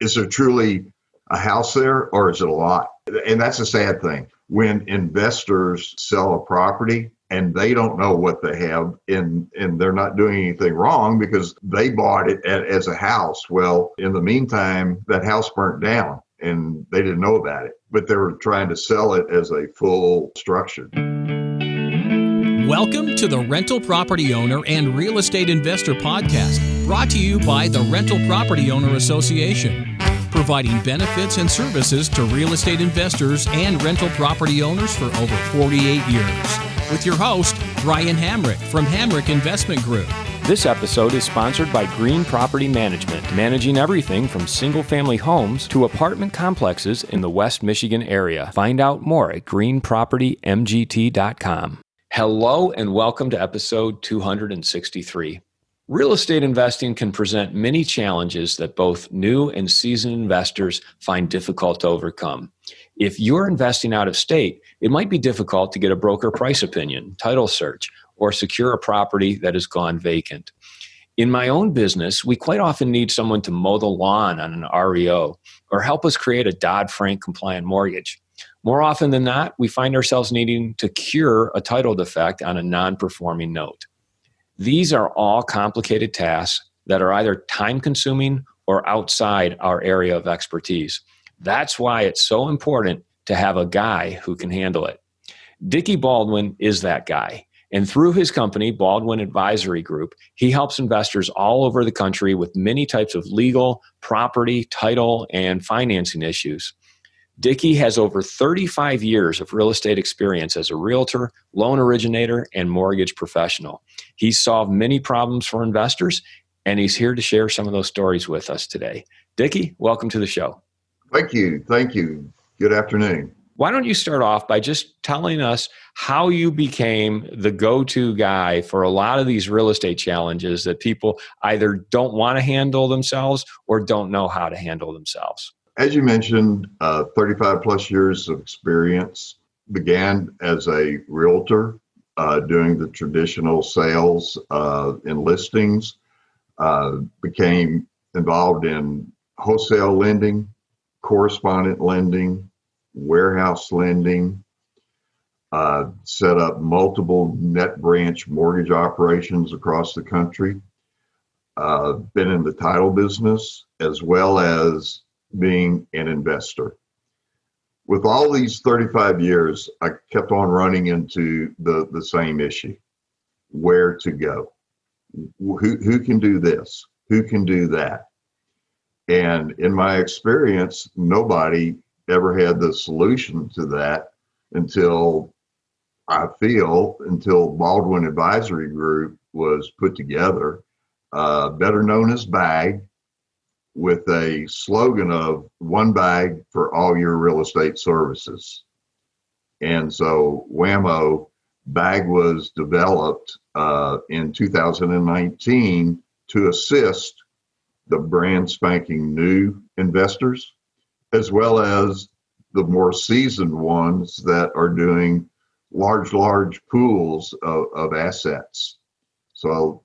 is there truly a house there or is it a lot? And that's a sad thing. When investors sell a property and they don't know what they have and they're not doing anything wrong because they bought it as a house. Well, in the meantime, that house burnt down and they didn't know about it, but they were trying to sell it as a full structure. Welcome to the Rental Property Owner and Real Estate Investor Podcast, brought to you by the Rental Property Owner Association, providing benefits and services to real estate investors and rental property owners for over 48 years. With your host, Brian Hamrick from Hamrick Investment Group. This episode is sponsored by Green Property Management, managing everything from single-family homes to apartment complexes in the West Michigan area. Find out more at greenpropertymgt.com. Hello and welcome to episode 263. Real estate investing can present many challenges that both new and seasoned investors find difficult to overcome. If you're investing out of state, it might be difficult to get a broker price opinion, title search, or secure a property that has gone vacant. In my own business, we quite often need someone to mow the lawn on an REO or help us create a Dodd Frank compliant mortgage. More often than not, we find ourselves needing to cure a title defect on a non-performing note. These are all complicated tasks that are either time-consuming or outside our area of expertise. That's why it's so important to have a guy who can handle it. Dickie Baldwin is that guy. And through his company, Baldwin Advisory Group, he helps investors all over the country with many types of legal, property, title, and financing issues. Dickie has over 35 years of real estate experience as a realtor, loan originator, and mortgage professional. He's solved many problems for investors, and he's here to share some of those stories with us today. Dickie, welcome to the show. Thank you. Good afternoon. Why don't you start off by just telling us how you became the go-to guy for a lot of these real estate challenges that people either don't want to handle themselves or don't know how to handle themselves? As you mentioned, 35 plus years of experience. Began as a realtor, doing the traditional sales and listings. Became involved in wholesale lending, correspondent lending, warehouse lending. Set up multiple net branch mortgage operations across the country. Been in the title business as well as being an investor. With all these 35 years, I kept on running into the same issue. Where to go? Who can do this? Who can do that? And in my experience, nobody ever had the solution to that until Baldwin Advisory Group was put together, better known as BAG, with a slogan of one bag for all your real estate services. And so WAMO, BAG was developed in 2019 to assist the brand spanking new investors, as well as the more seasoned ones that are doing large pools of assets. So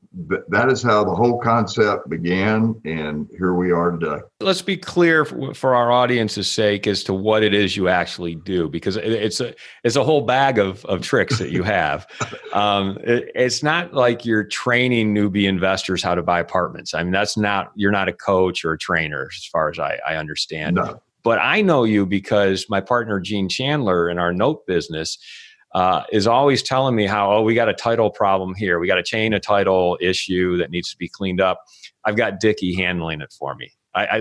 that is how the whole concept began, and here we are today. Let's be clear for our audience's sake as to what it is you actually do, because it's a whole bag of tricks that you have. It's not like you're training newbie investors how to buy apartments. I mean, you're not a coach or a trainer, as far as I understand. No. But I know you because my partner, Gene Chandler, in our note business, is always telling me how, we got a title problem here. We got a chain of title issue that needs to be cleaned up. I've got Dickie handling it for me.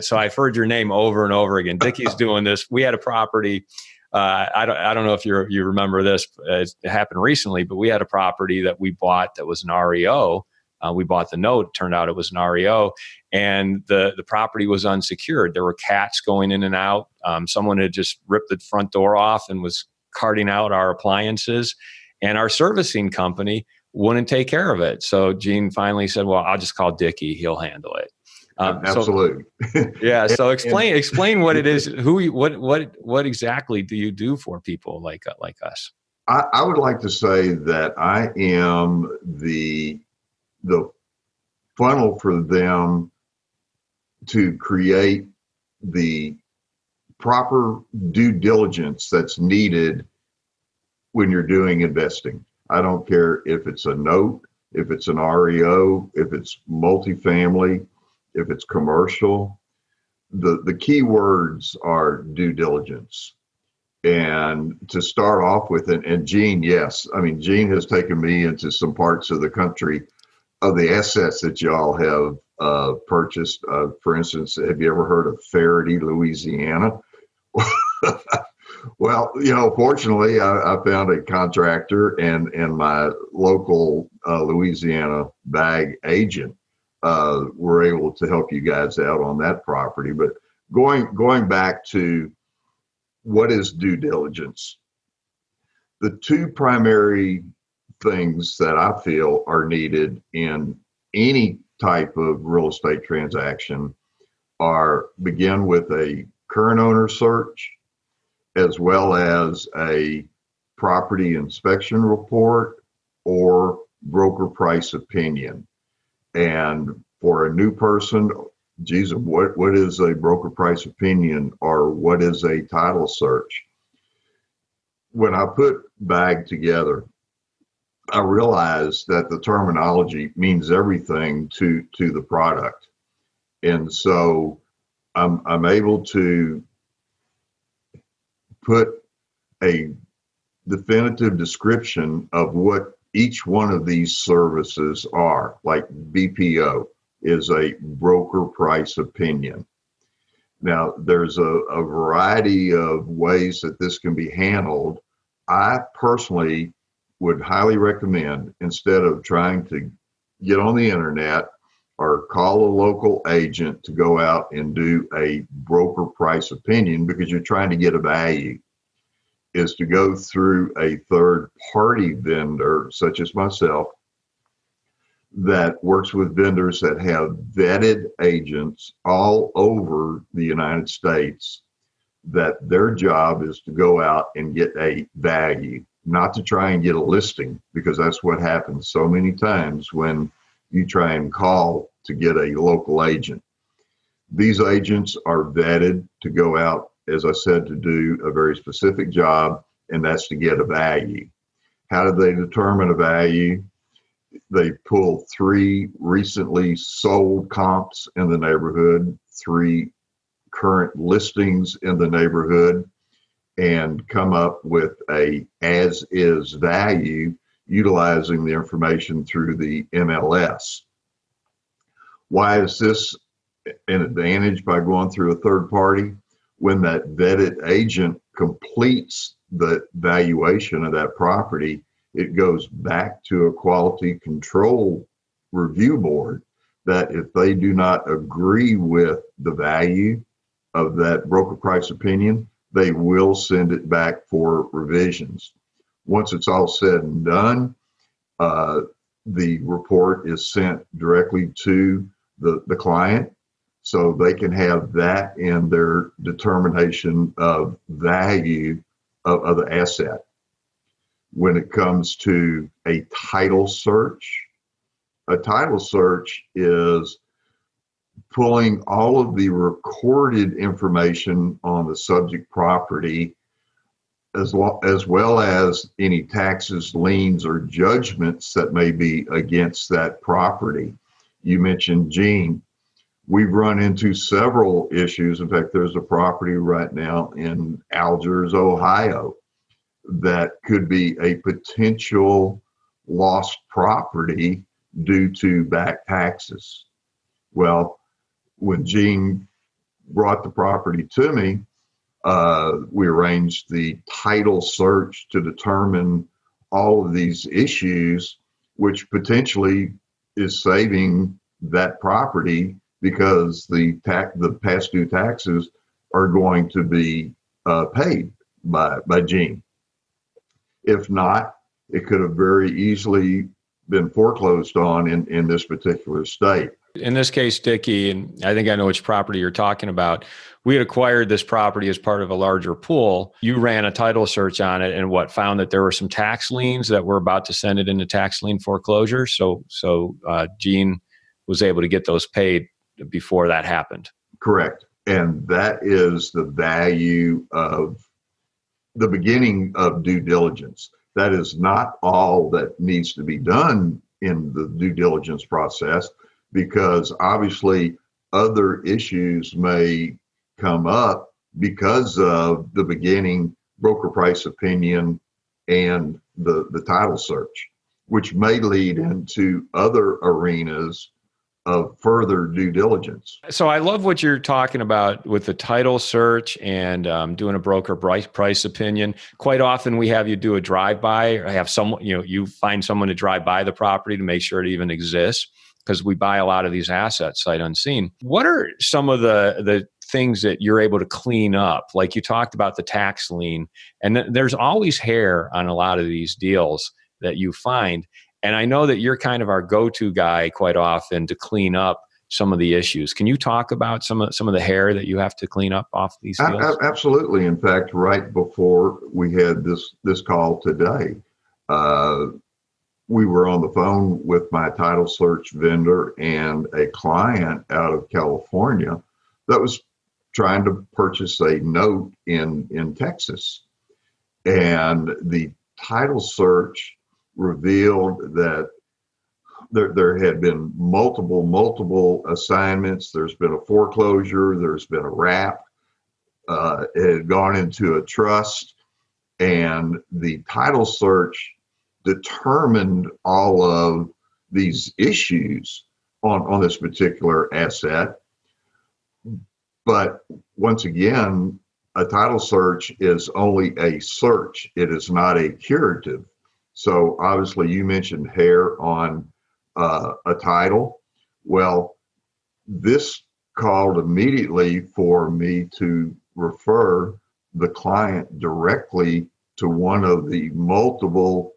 So I've heard your name over and over again. Dickie's doing this. We had a property. I don't know if you remember this. It happened recently, but we had a property that we bought that was an REO. We bought the note. It turned out it was an REO, and the property was unsecured. There were cats going in and out. Someone had just ripped the front door off and was carting out our appliances, and our servicing company wouldn't take care of it. So Gene finally said, well, I'll just call Dickie. He'll handle it. Absolutely. Yeah. So explain what it is. What exactly do you do for people like us? I would like to say that I am the funnel for them to create the proper due diligence that's needed when you're doing investing. I don't care if it's a note, if it's an REO, if it's multifamily, if it's commercial. The key words are due diligence. And to start off with, and Gene, yes, I mean, Gene has taken me into some parts of the country of the assets that y'all have purchased. For instance, have you ever heard of Faraday, Louisiana? Well, fortunately, I found a contractor and my local Louisiana bag agent were able to help you guys out on that property. But going back to what is due diligence, the two primary things that I feel are needed in any type of real estate transaction are begin with a current owner search, as well as a property inspection report or broker price opinion. And for a new person, geez, what is a broker price opinion, or what is a title search? When I put BAG together, I realized that the terminology means everything to the product. And so I'm able to put a definitive description of what each one of these services are. Like BPO is a broker price opinion. Now, there's a variety of ways that this can be handled. I personally would highly recommend, instead of trying to get on the internet or call a local agent to go out and do a broker price opinion, because you're trying to get a value, is to go through a third party vendor, such as myself, that works with vendors that have vetted agents all over the United States, that their job is to go out and get a value, not to try and get a listing, because that's what happens so many times when you try and call to get a local agent. These agents are vetted to go out, as I said, to do a very specific job, and that's to get a value. How do they determine a value? They pull 3 recently sold comps in the neighborhood, 3 current listings in the neighborhood, and come up with a as-is value utilizing the information through the MLS. Why is this an advantage by going through a third party? When that vetted agent completes the valuation of that property, it goes back to a quality control review board that if they do not agree with the value of that broker price opinion, they will send it back for revisions. Once it's all said and done, the report is sent directly to the client, so they can have that in their determination of value of the asset. When it comes to a title search is pulling all of the recorded information on the subject property, as well as any taxes, liens, or judgments that may be against that property. You mentioned Gene. We've run into several issues. In fact, there's a property right now in Algiers, Ohio, that could be a potential lost property due to back taxes. Well, when Gene brought the property to me, we arranged the title search to determine all of these issues, which potentially is saving that property, because the past due taxes are going to be paid by Gene. If not, it could have very easily been foreclosed on in this particular state. In this case, Dickie, and I think I know which property you're talking about, we had acquired this property as part of a larger pool. You ran a title search on it and found that there were some tax liens that were about to send it into tax lien foreclosure. So Gene was able to get those paid before that happened. Correct. And that is the value of the beginning of due diligence. That is not all that needs to be done in the due diligence process, because obviously other issues may come up because of the beginning broker price opinion and the title search, which may lead into other arenas of further due diligence. So I love what you're talking about with the title search and doing a broker price opinion. Quite often we have you do a drive-by, or have someone, you find someone to drive by the property to make sure it even exists, because we buy a lot of these assets sight unseen. What are some of the things that you're able to clean up? Like you talked about the tax lien, and there's always hair on a lot of these deals that you find. And I know that you're kind of our go-to guy quite often to clean up some of the issues. Can you talk about some of the hair that you have to clean up off these deals? Absolutely. In fact, right before we had this call today, we were on the phone with my title search vendor and a client out of California that was trying to purchase a note in Texas. And the title search revealed that there had been multiple assignments. There's been a foreclosure. There's been a wrap. It had gone into a trust, and the title search determined all of these issues on this particular asset. But once again, a title search is only a search. It is not a curative. So obviously you mentioned hair on a title. Well, this called immediately for me to refer the client directly to one of the multiple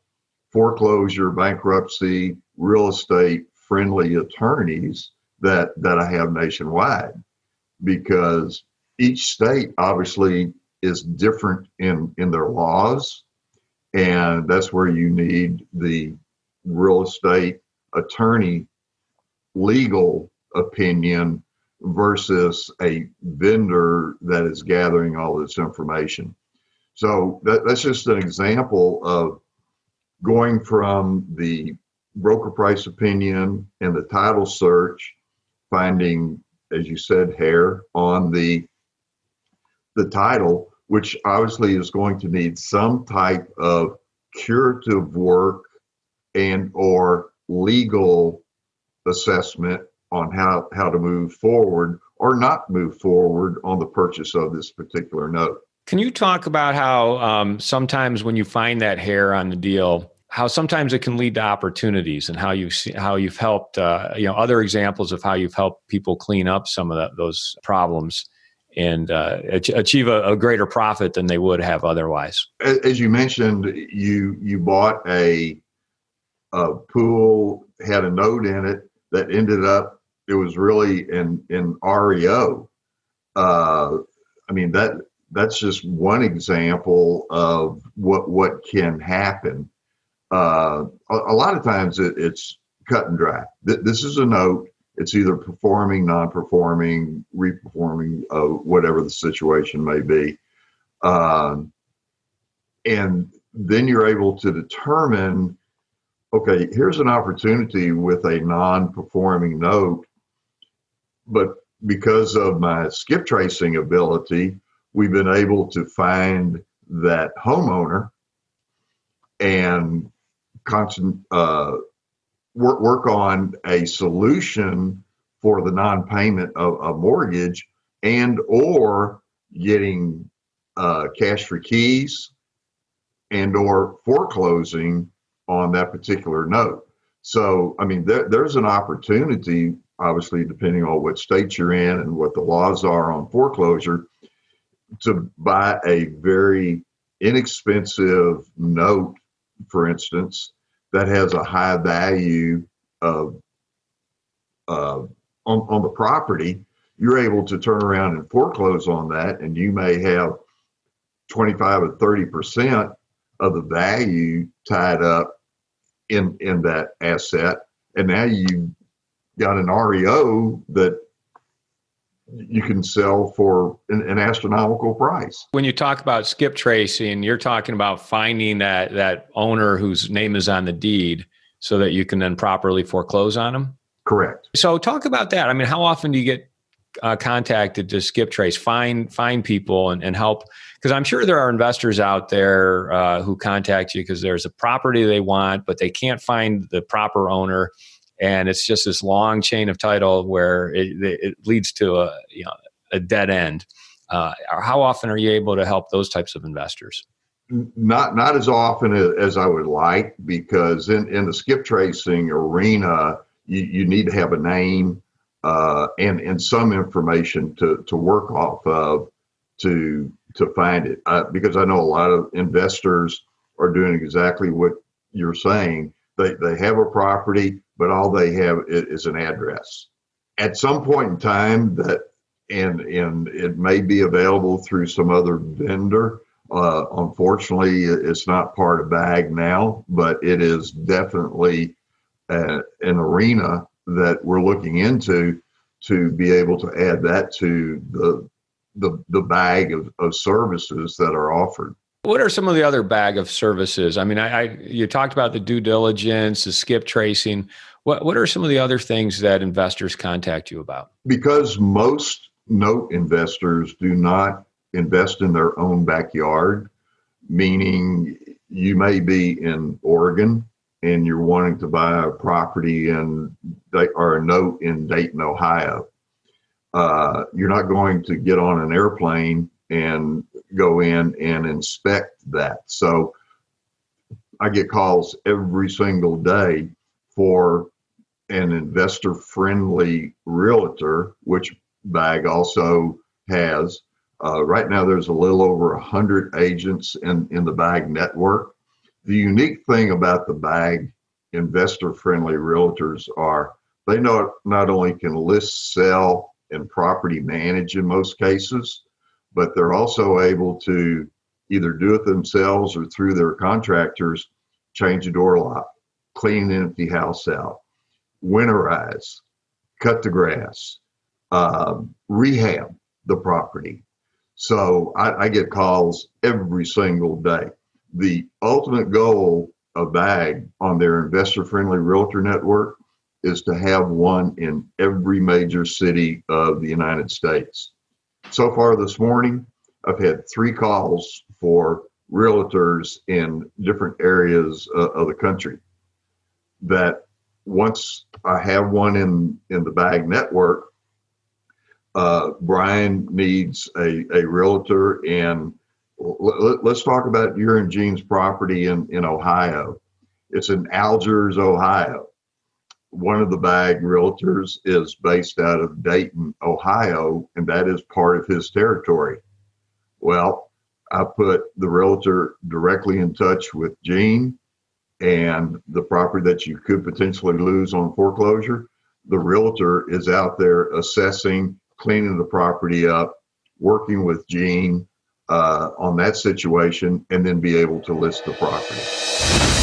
foreclosure, bankruptcy, real estate friendly attorneys that I have nationwide, because each state obviously is different in their laws. And that's where you need the real estate attorney legal opinion versus a vendor that is gathering all this information. So that's just an example of going from the broker price opinion and the title search, finding, as you said, hair on the title, which obviously is going to need some type of curative work and or legal assessment on how to move forward or not move forward on the purchase of this particular note. Can you talk about how sometimes when you find that hair on the deal, how sometimes it can lead to opportunities, and how you've helped other examples of how you've helped people clean up some of those problems and achieve a greater profit than they would have otherwise? As you mentioned, you bought a pool, had a note in it that ended up, it was really in REO. That's just one example of what can happen. A lot of times it's cut and dry. This is a note. It's either performing, non-performing, reperforming, whatever the situation may be. And then you're able to determine, okay, here's an opportunity with a non-performing note, but because of my skip tracing ability, we've been able to find that homeowner and work on a solution for the non-payment of a mortgage and or getting cash for keys and or foreclosing on that particular note. So, there's an opportunity, obviously, depending on what state you're in and what the laws are on foreclosure, to buy a very inexpensive note, for instance, that has a high value of on the property. You're able to turn around and foreclose on that, and you may have 25 or 30% of the value tied up in that asset, and now you've got an REO that you can sell for an astronomical price. When you talk about skip tracing, you're talking about finding that owner whose name is on the deed so that you can then properly foreclose on them? Correct. So talk about that. I mean, how often do you get contacted to skip trace, find people and help? Because I'm sure there are investors out there who contact you because there's a property they want, but they can't find the proper owner. And it's just this long chain of title where it leads to a dead end. How often are you able to help those types of investors? Not as often as I would like, because in the skip tracing arena, you need to have a name and some information to work off of to find it. Because I know a lot of investors are doing exactly what you're saying. They have a property, but all they have is an address. At some point in time, and it may be available through some other vendor. Unfortunately, it's not part of BAG now, but it is definitely an arena that we're looking into to be able to add that to the bag of services that are offered. What are some of the other bag of services? I mean, you talked about the due diligence, the skip tracing. What are some of the other things that investors contact you about? Because most note investors do not invest in their own backyard, meaning you may be in Oregon and you're wanting to buy a property or a note in Dayton, Ohio. You're not going to get on an airplane and go in and inspect that. So I get calls every single day for an investor-friendly realtor, which BAG also has. Right now, there's a little over 100 agents in the BAG network. The unique thing about the BAG investor-friendly realtors are they not only can list, sell, and property manage in most cases, but they're also able to either do it themselves or through their contractors, change a door lock, clean an empty house out, winterize, cut the grass, rehab the property. So I get calls every single day. The ultimate goal of BAG on their investor-friendly realtor network is to have one in every major city of the United States. So far this morning, I've had 3 calls for realtors in different areas of the country that once I have one in the BAG network, Brian needs a realtor in, let's talk about your and Gene's property in Ohio. It's in Algiers, Ohio. One of the BAG realtors is based out of Dayton, Ohio, and that is part of his territory. Well, I put the realtor directly in touch with Gene and the property that you could potentially lose on foreclosure. The realtor is out there assessing, cleaning the property up, working with Gene on that situation, and then be able to list the property.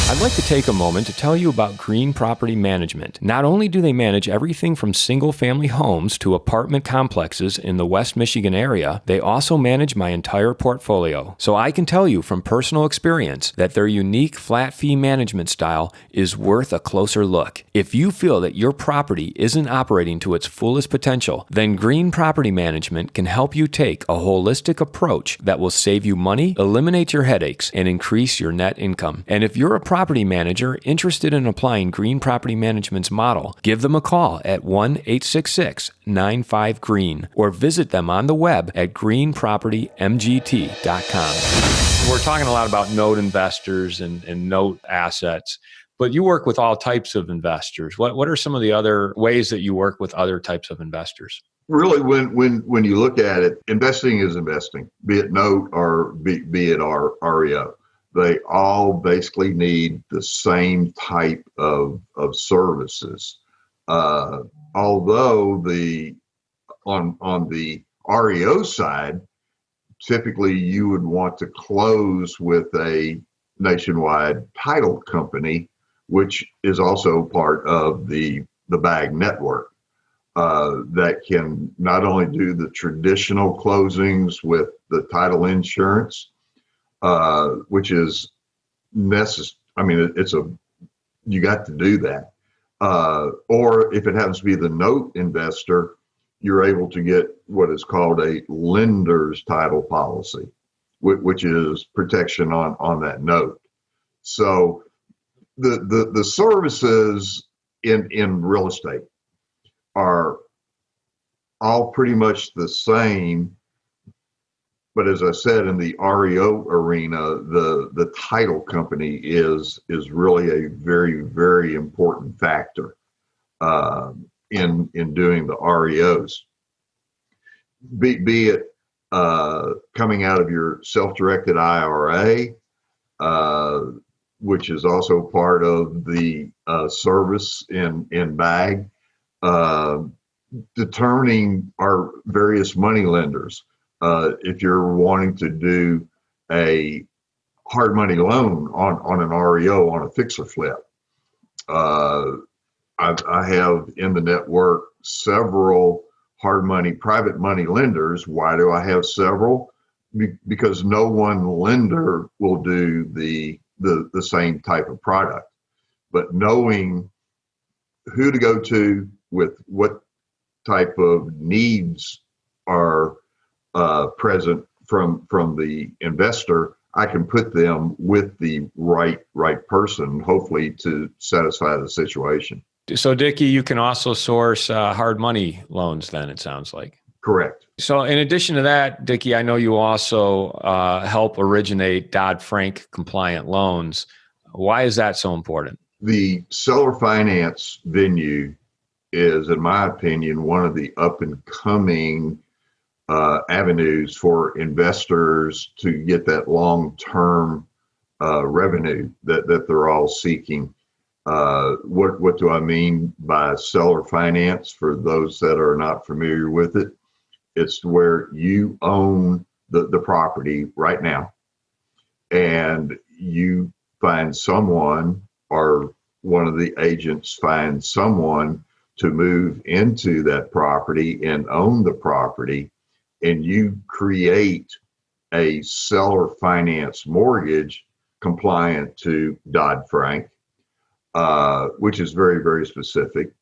I'd like to take a moment to tell you about Green Property Management. Not only do they manage everything from single-family homes to apartment complexes in the West Michigan area, they also manage my entire portfolio. So I can tell you from personal experience that their unique flat fee management style is worth a closer look. If you feel that your property isn't operating to its fullest potential, then Green Property Management can help you take a holistic approach that will save you money, eliminate your headaches, and increase your net income. And if you're a property manager interested in applying Green Property Management's model, give them a call at 1-866-95-GREEN or visit them on the web at greenpropertymgt.com. We're talking a lot about note investors and note assets, but you work with all types of investors. What are some of the other ways that you work with other types of investors? Really, when you look at it, investing is investing, be it note or be it REO. They all basically need the same type of services. Although on the REO side, typically you would want to close with a nationwide title company, which is also part of the BAG network. that can not only do the traditional closings with the title insurance, which is necessary. I mean, you got to do that. Or if it happens to be the note investor, you're able to get what is called a lender's title policy, which is protection on that note. So the services in real estate are all pretty much the same. But as I said, in the REO arena, the title company is really a very, very important factor in doing the REOs. Be it coming out of your self-directed IRA, which is also part of the service in BAG, determining our various money lenders. If you're wanting to do a hard money loan on an REO on a fix or flip, I have in the network several hard money, private money lenders. Why do I have several? Because no one lender will do the same type of product. But knowing who to go to with what type of needs are present from the investor, I can put them with the right person, hopefully to satisfy the situation. So, Dickie, you can also source hard money loans then, it sounds like. Correct. So in addition to that, Dickie, I know you also help originate Dodd Frank compliant loans. Why is that so important? The seller finance venue is, in my opinion, one of the up and coming avenues for investors to get that long-term revenue that they're all seeking. What do I mean by seller finance? For those that are not familiar with it, it's where you own the property right now, and you find someone, or one of the agents finds someone to move into that property and own the property, and you create a seller finance mortgage compliant to Dodd Frank, which is very, very specific,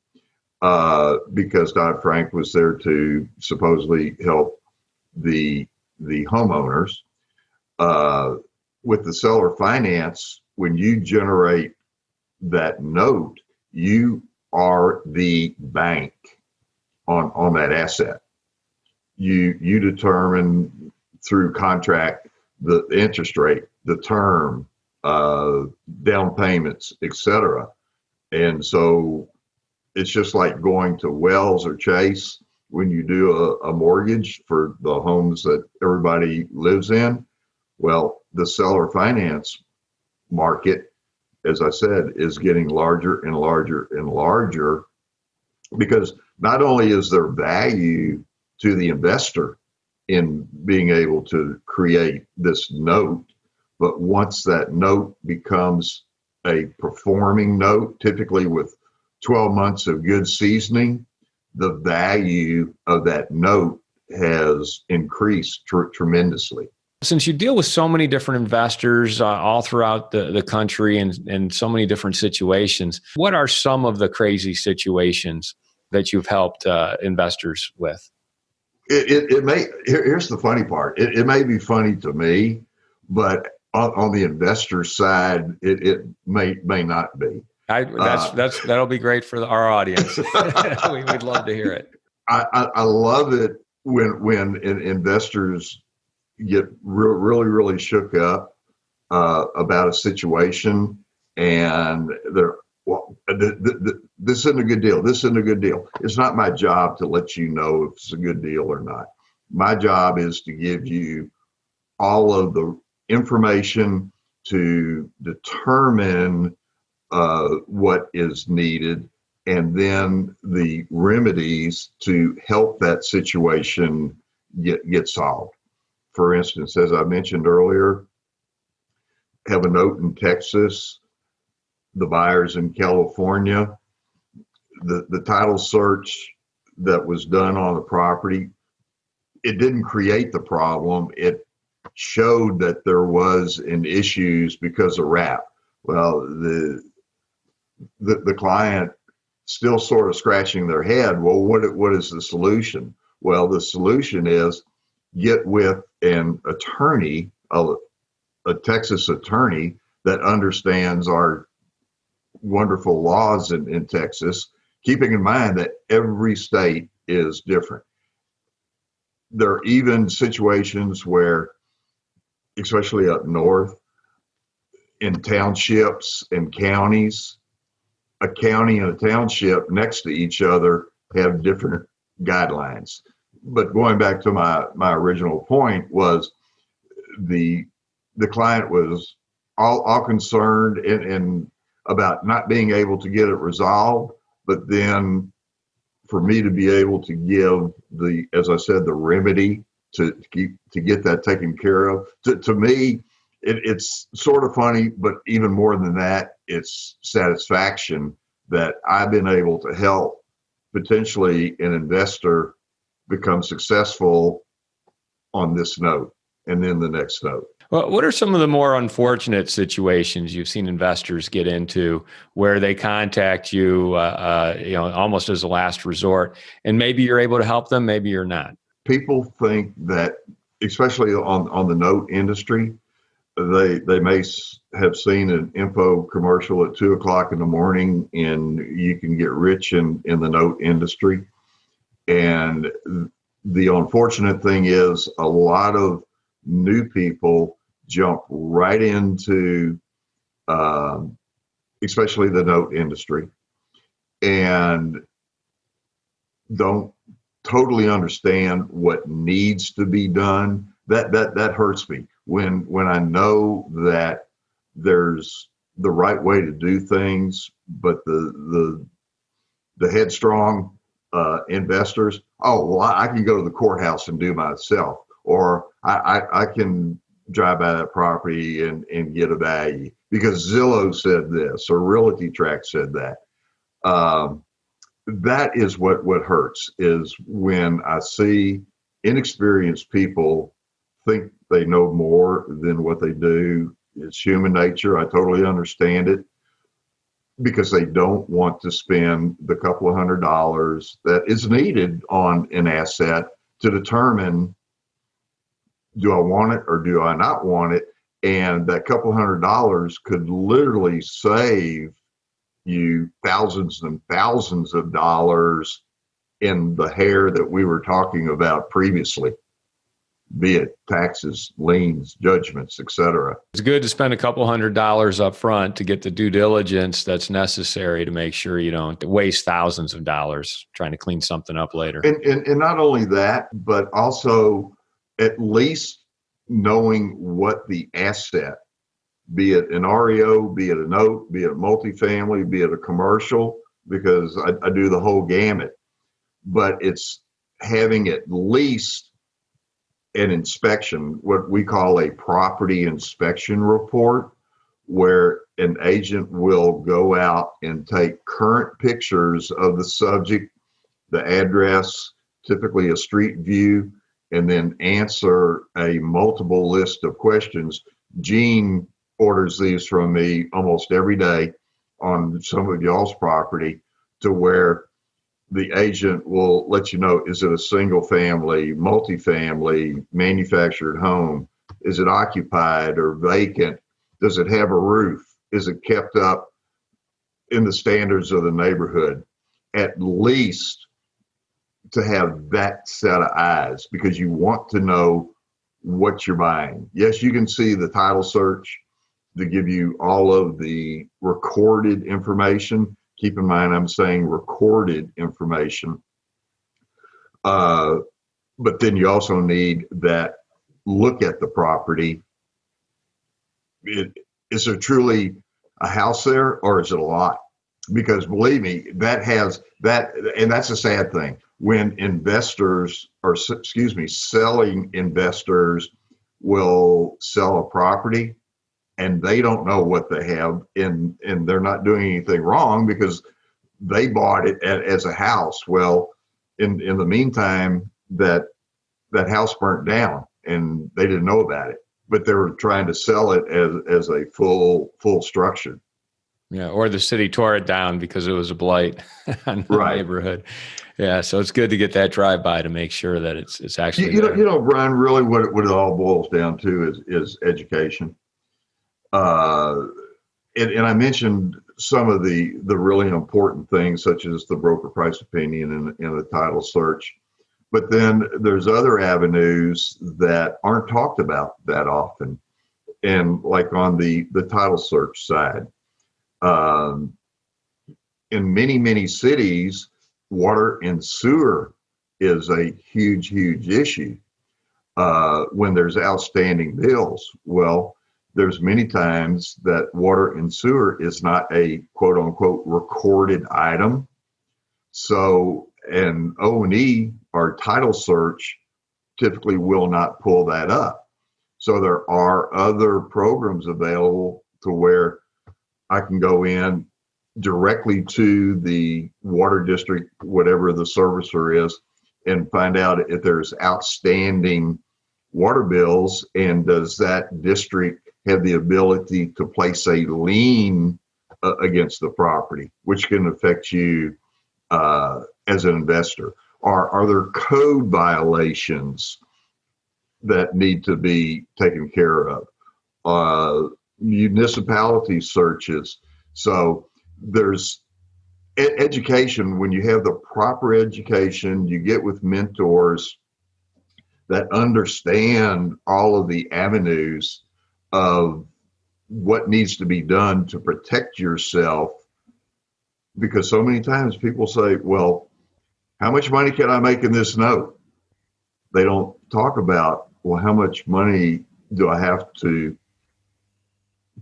because Dodd Frank was there to supposedly help the homeowners. With the seller finance, when you generate that note, you are the bank on that asset. You determine through contract the interest rate, the term, down payments, etc. And so it's just like going to Wells or Chase when you do a mortgage for the homes that everybody lives in. Well, the seller finance market, as I said, is getting larger and larger and larger, because not only is there value to the investor in being able to create this note, but once that note becomes a performing note, typically with 12 months of good seasoning, the value of that note has increased tremendously. Since you deal with so many different investors all throughout the country and so many different situations, what are some of the crazy situations that you've helped investors with? Here's the funny part. It may be funny to me, but on the investor side, it may not be. That'll be great for our audience. We'd love to hear it. I love it when investors get really shook up about a situation, and they're, well, this isn't a good deal. This isn't a good deal. It's not my job to let you know if it's a good deal or not. My job is to give you all of the information to determine what is needed, and then the remedies to help that situation get solved. For instance, as I mentioned earlier, have a note in Texas, the buyer's in California. The title search that was done on the property, it didn't create the problem. It showed that there was an issues because of RAP. Well, the client still sort of scratching their head. Well, what is the solution? Well, the solution is get with an attorney, a Texas attorney that understands our wonderful laws in Texas, keeping in mind that every state is different. There are even situations where, especially up north, in townships and counties, a county and a township next to each other have different guidelines. But going back to my original point was the client was all concerned and about not being able to get it resolved, but then for me to be able to give as I said, the remedy to get that taken care of. To me, it's sort of funny, but even more than that, it's satisfaction that I've been able to help potentially an investor become successful on this note and then the next note. Well, what are some of the more unfortunate situations you've seen investors get into where they contact you, almost as a last resort, and maybe you're able to help them, maybe you're not? People think that, especially on the note industry, they may have seen an info commercial at 2:00 in the morning, and you can get rich in the note industry. And the unfortunate thing is a lot of new people jump right into, especially the note industry, and don't totally understand what needs to be done. That hurts me when I know that there's the right way to do things, but the headstrong investors, oh, well, I can go to the courthouse and do myself, or I can drive by that property and get a value because Zillow said this or Realty Track said that. That is what hurts, is when I see inexperienced people think they know more than what they do. It's human nature. I totally understand it, because they don't want to spend the couple of $100 that is needed on an asset to determine, do I want it or do I not want it? And that couple of $100 could literally save you thousands and thousands of dollars in the hair that we were talking about previously, be it taxes, liens, judgments, etc. It's good to spend a couple $100 up front to get the due diligence that's necessary to make sure you don't waste thousands of dollars trying to clean something up later. And not only that, but also at least knowing what the asset, be it an REO, be it a note, be it a multifamily, be it a commercial, because I do the whole gamut. But it's having at least an inspection, what we call a property inspection report, where an agent will go out and take current pictures of the subject, the address, typically a street view, and then answer a multiple list of questions. Gene orders these from me almost every day on some of y'all's property, to where the agent will let you know, is it a single family, multifamily, manufactured home? Is it occupied or vacant? Does it have a roof? Is it kept up in the standards of the neighborhood? At least to have that set of eyes, because you want to know what you're buying. Yes, you can see the title search to give you all of the recorded information. Keep in mind, I'm saying recorded information. But then you also need that look at the property. Is there truly a house there, or is it a lot? Because believe me, that has that, and that's a sad thing. When investors, or selling investors will sell a property and they don't know what they have, and they're not doing anything wrong because they bought it as a house. Well, in the meantime, that house burnt down and they didn't know about it, but they were trying to sell it as a full structure. Yeah, or the city tore it down because it was a blight on the Right. neighborhood. Yeah, so it's good to get that drive-by to make sure that it's actually there. Brian, really what it all boils down to is education. And I mentioned some of the really important things, such as the broker price opinion and the title search. But then there's other avenues that aren't talked about that often. And like on the title search side, in many cities, water and sewer is a huge issue. When there's outstanding bills, well, there's many times that water and sewer is not a quote unquote recorded item. So an O&E or title search typically will not pull that up. So there are other programs available to where I can go in directly to the water district, whatever the servicer is, and find out if there's outstanding water bills, and does that district have the ability to place a lien against the property, which can affect you as an investor. Are there code violations that need to be taken care of? Municipality searches. So there's education. When you have the proper education, you get with mentors that understand all of the avenues of what needs to be done to protect yourself. Because so many times people say, well, how much money can I make in this note? They don't talk about, well, how much money do I have to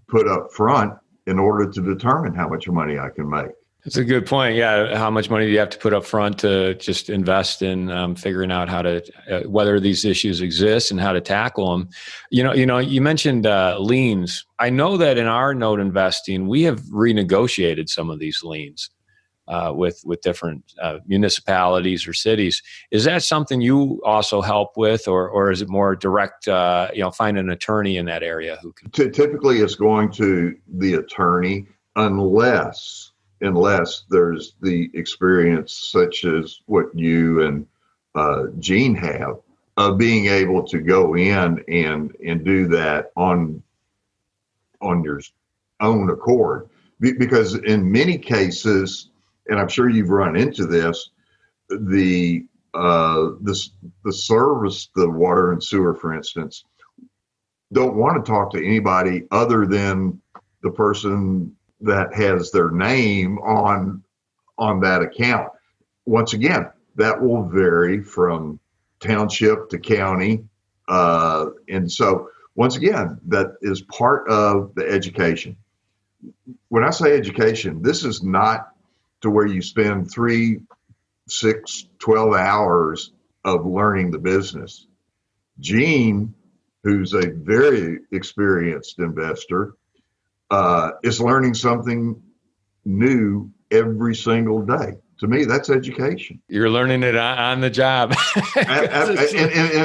put up front in order to determine how much money I can make? That's a good point. Yeah. How much money do you have to put up front to just invest in figuring out how to, whether these issues exist and how to tackle them? You mentioned liens. I know that in our note investing, we have renegotiated some of these liens with different municipalities or cities. Is that something you also help with, or is it more direct, find an attorney in that area who can? Typically it's going to the attorney unless there's the experience such as what you and Gene have of being able to go in and do that on your own accord. Because in many cases, and I'm sure you've run into this, the service, the water and sewer, for instance, don't want to talk to anybody other than the person that has their name on that account. Once again, that will vary from township to county. And so once again, that is part of the education. When I say education, this is not to where you spend 3, 6, 12 hours of learning the business. Gene, who's a very experienced investor, is learning something new every single day. To me, that's education. You're learning it on the job. You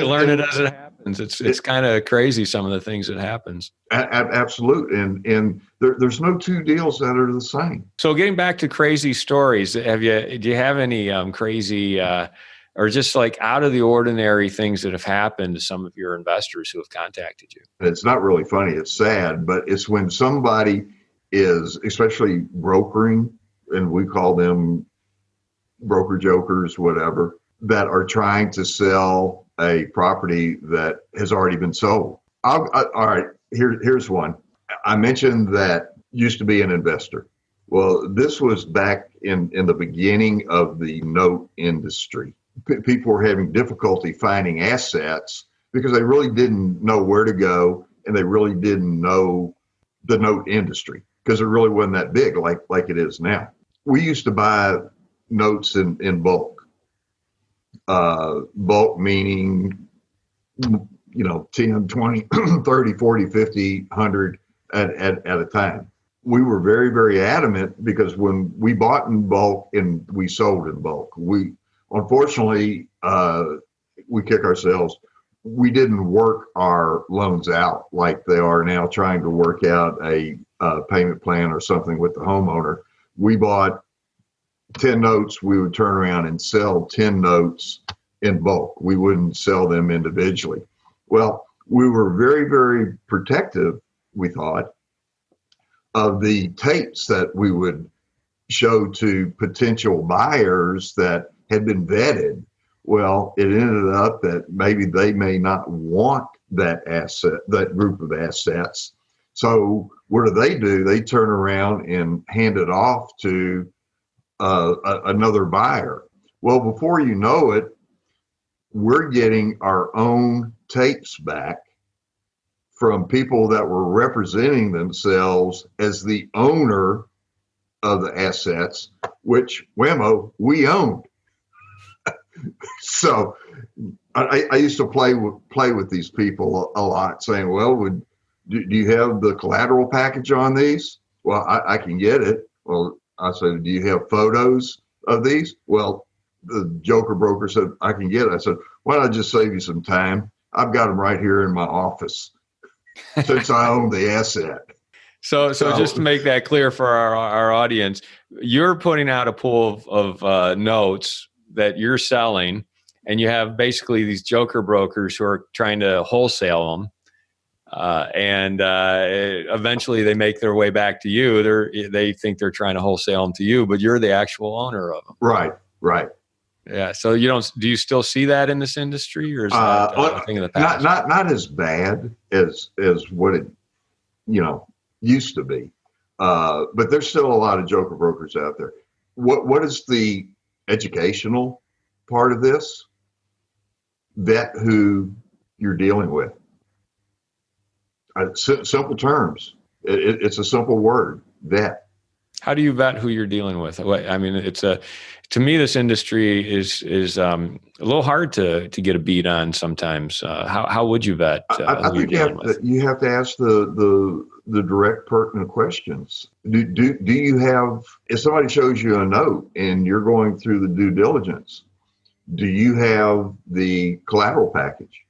learn it as it happens. It's kind of crazy, some of the things that happens. Absolutely. And there's no two deals that are the same. So getting back to crazy stories, do you have any crazy or just like out of the ordinary things that have happened to some of your investors who have contacted you? It's not really funny. It's sad, but it's when somebody is, especially brokering, and we call them broker jokers, whatever, that are trying to sell a property that has already been sold. All right, here's one. I mentioned that used to be an investor. Well, this was back in the beginning of the note industry. People were having difficulty finding assets because they really didn't know where to go, and they really didn't know the note industry because it really wasn't that big like it is now. We used to buy notes in bulk. Bulk meaning, 10, 20, 30, 40, 50, 100 at a time. We were very, very adamant because when we bought in bulk and we sold in bulk, we Unfortunately, we kick ourselves. We didn't work our loans out like they are now, trying to work out a payment plan or something with the homeowner. We bought 10 notes. We would turn around and sell 10 notes in bulk. We wouldn't sell them individually. Well, we were very, very protective, we thought, of the tapes that we would show to potential buyers that had been vetted. Well, it ended up that maybe they may not want that asset, that group of assets. So what do? They turn around and hand it off to another buyer. Well, before you know it, we're getting our own tapes back from people that were representing themselves as the owner of the assets, which whammo, we owned. So I used to play with these people a lot, saying, well, do you have the collateral package on these? Well, I can get it. Well, I said, do you have photos of these? Well, the joker broker said, I can get it. I said, why don't I just save you some time? I've got them right here in my office since I own the asset. So just to make that clear for our audience, you're putting out a pool of notes that you're selling, and you have basically these joker brokers who are trying to wholesale them. And eventually they make their way back to you. They think they're trying to wholesale them to you, but you're the actual owner of them. Right. Yeah. So do you still see that in this industry, or is that a thing of the past? Not as bad as what it, used to be. But there's still a lot of joker brokers out there. What is the educational part of this? Vet who you're dealing with. Simple terms. It's a simple word, vet. How do you vet who you're dealing with? I mean, to me, this industry is a little hard to get a beat on sometimes. How would you vet I who you're think dealing with? you have to ask the direct, pertinent questions. Do you have, if somebody shows you a note and you're going through the due diligence, do you have the collateral package?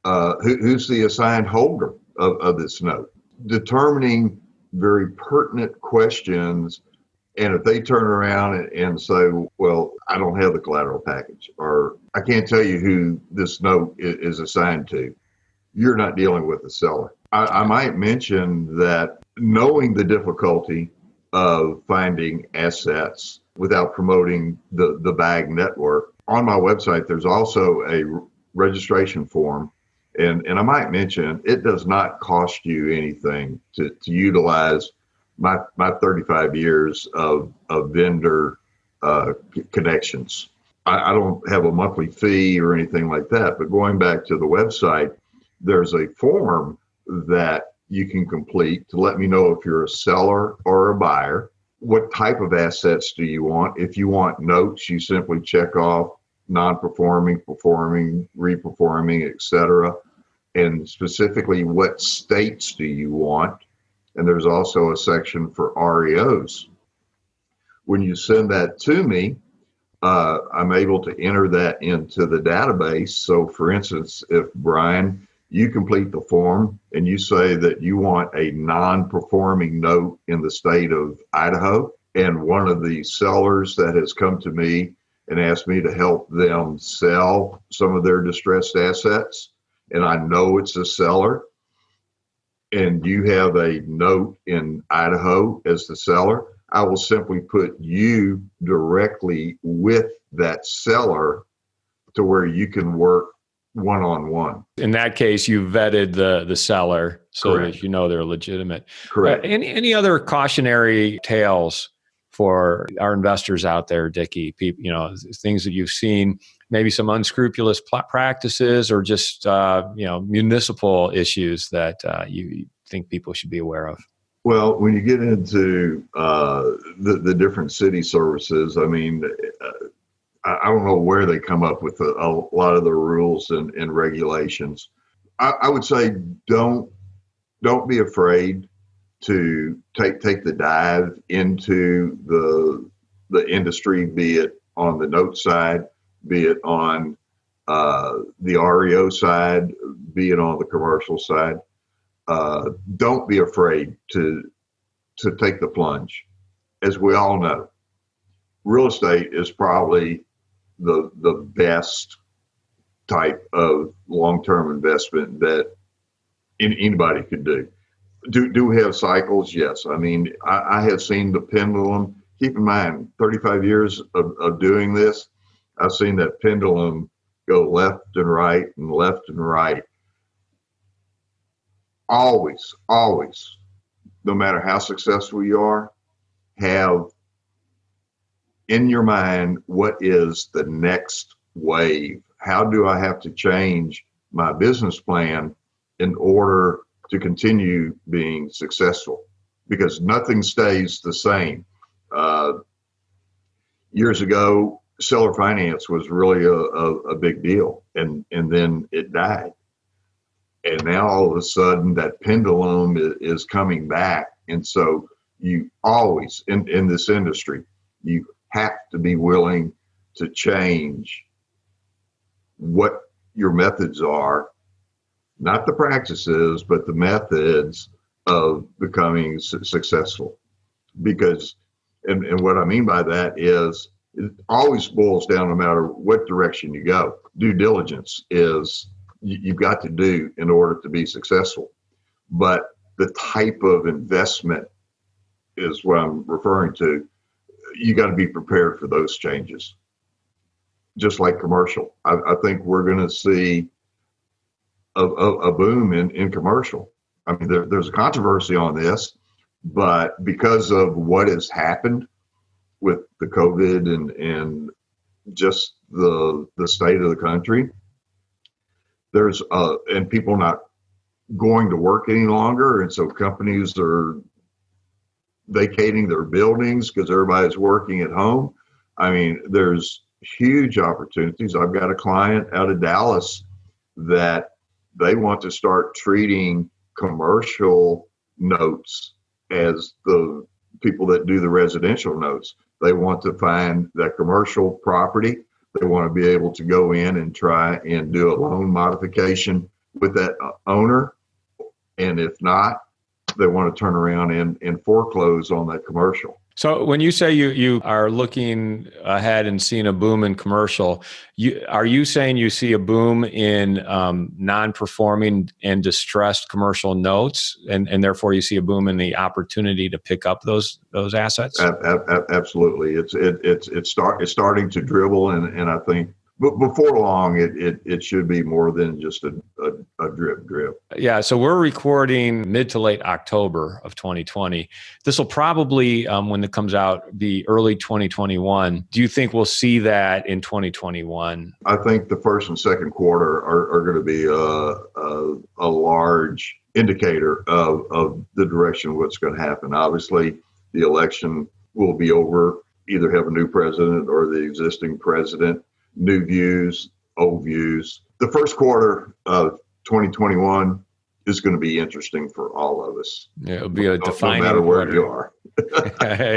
Who's the assigned holder of this note? Determining very pertinent questions. And if they turn around and say, well, I don't have the collateral package, or I can't tell you who this note is assigned to, you're not dealing with the seller. I might mention that knowing the difficulty of finding assets without promoting the bag network, on my website, there's also a registration form. And I might mention, it does not cost you anything to utilize my 35 years of vendor connections. I don't have a monthly fee or anything like that, but going back to the website, there's a form that you can complete to let me know if you're a seller or a buyer. What type of assets do you want? If you want notes, you simply check off non-performing, performing, reperforming, etc. And specifically, what states do you want? And there's also a section for REOs. When you send that to me, I'm able to enter that into the database. So for instance, if Brian, you complete the form and you say that you want a non-performing note in the state of Idaho, and one of the sellers that has come to me and asked me to help them sell some of their distressed assets, and I know it's a seller, and you have a note in Idaho as the seller, I will simply put you directly with that seller to where you can work one-on-one. In that case, you vetted the seller so Correct. that you know they're legitimate. Correct. Any other cautionary tales for our investors out there, Dickie? Things that you've seen, maybe some unscrupulous practices, or just municipal issues that you think people should be aware of. Well, when you get into the different city services, I mean, I don't know where they come up with a lot of the rules and regulations. I would say don't be afraid to take the dive into the industry, be it on the note side be it on the REO side, be it on the commercial side. Don't be afraid to take the plunge. As we all know, real estate is probably the best type of long-term investment that anybody could do. Do we have cycles? Yes. I mean, I have seen the pendulum. Keep in mind, 35 years of doing this, I've seen that pendulum go left and right and left and right. Always, no matter how successful you are, have in your mind, what is the next wave? How do I have to change my business plan in order to continue being successful? Because nothing stays the same. Years ago, seller finance was really a big deal, and then it died. And now all of a sudden that pendulum is coming back. And so you always, in this industry, you have to be willing to change what your methods are, not the practices, but the methods of becoming successful. Because, and what I mean by that is, it always boils down no matter what direction you go. Due diligence is you've got to do in order to be successful. But the type of investment is what I'm referring to. You got to be prepared for those changes. Just like commercial, I think we're going to see a boom in commercial. I mean, there's a controversy on this, but because of what has happened with the COVID and just the state of the country, there's and people not going to work any longer, and so companies are vacating their buildings because everybody's working at home. I mean, there's huge opportunities. I've got a client out of Dallas that they want to start treating commercial notes as the people that do the residential notes. They want to find that commercial property. They want to be able to go in and try and do a loan modification with that owner. And if not, they want to turn around and foreclose on that commercial. So when you say you are looking ahead and seeing a boom in commercial, are you saying you see a boom in non-performing and distressed commercial notes, and therefore you see a boom in the opportunity to pick up those assets? Absolutely, it's starting to dribble, and I think before long it should be more than just a drip. Yeah, so we're recording mid to late October of 2020. This will probably, when it comes out, be early 2021. Do you think we'll see that in 2021? I think the first and second quarter are going to be a large indicator of the direction of what's going to happen. Obviously, the election will be over. Either have a new president or the existing president. New views, old views. The first quarter of 2021 is going to be interesting for all of us. Yeah, it'll be a defining no matter where quarter. you are.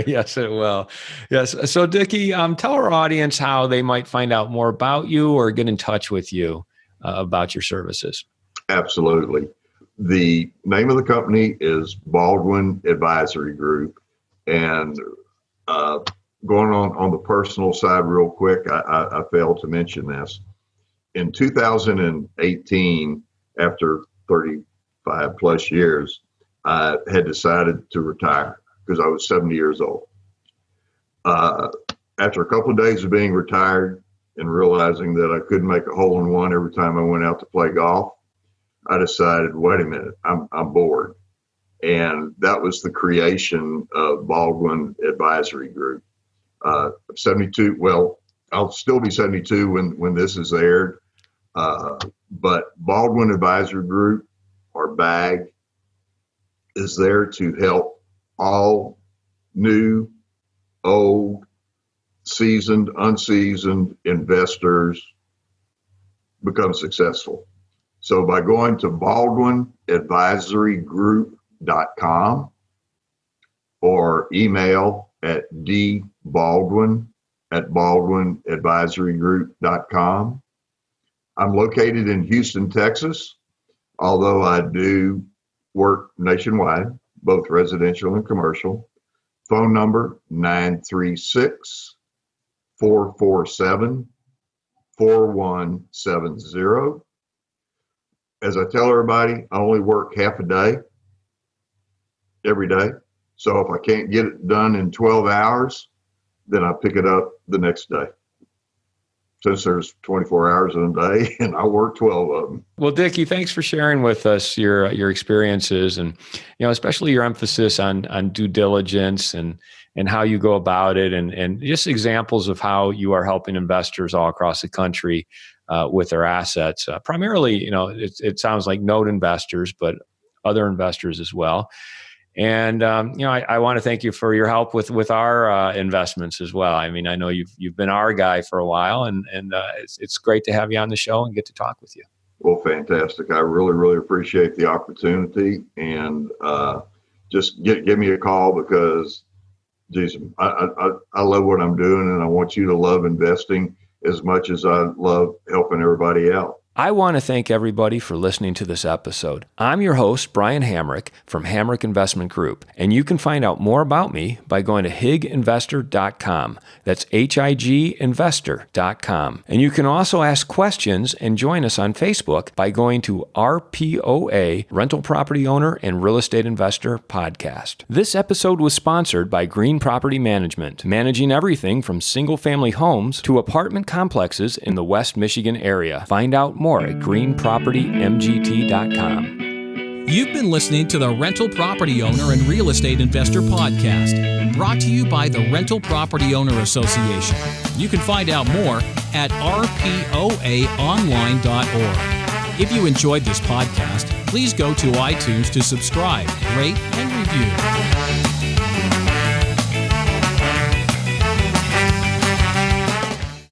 Yes, it will. Yes. So, Dickie, tell our audience how they might find out more about you or get in touch with you about your services. Absolutely. The name of the company is Baldwin Advisory Group. And going on the personal side real quick, I failed to mention this. In 2018, after 35 plus years, I had decided to retire because I was 70 years old. After a couple of days of being retired and realizing that I couldn't make a hole in one every time I went out to play golf, I decided, wait a minute, I'm bored. And that was the creation of Baldwin Advisory Group. 72, well, I'll still be 72 when this is aired. But Baldwin Advisory Group, or BAG, is there to help all new, old, seasoned, unseasoned investors become successful. So by going to baldwinadvisorygroup.com or email at dbaldwin, at baldwinadvisorygroup.com. I'm located in Houston, Texas, although I do work nationwide, both residential and commercial. Phone number 936-447-4170. As I tell everybody, I only work half a day every day. So if I can't get it done in 12 hours, then I pick it up the next day. Since there's 24 hours in a day and I work 12 of them. Well, Dickie, thanks for sharing with us your experiences and, especially your emphasis on due diligence and how you go about it and just examples of how you are helping investors all across the country with their assets. Primarily, it sounds like note investors, but other investors as well. And, I want to thank you for your help with our investments as well. I mean, I know you've been our guy for a while and it's great to have you on the show and get to talk with you. Well, fantastic. I really, really appreciate the opportunity and just give me a call because, geez, I love what I'm doing and I want you to love investing as much as I love helping everybody out. I want to thank everybody for listening to this episode. I'm your host, Brian Hamrick from Hamrick Investment Group, and you can find out more about me by going to higinvestor.com. That's higinvestor.com. And you can also ask questions and join us on Facebook by going to RPOA, Rental Property Owner and Real Estate Investor Podcast. This episode was sponsored by Green Property Management, managing everything from single-family homes to apartment complexes in the West Michigan area. Find out more at greenpropertymgt.com. You've been listening to the Rental Property Owner and Real Estate Investor Podcast, brought to you by the Rental Property Owner Association. You can find out more at rpoaonline.org. If you enjoyed this podcast, please go to iTunes to subscribe, rate, and review.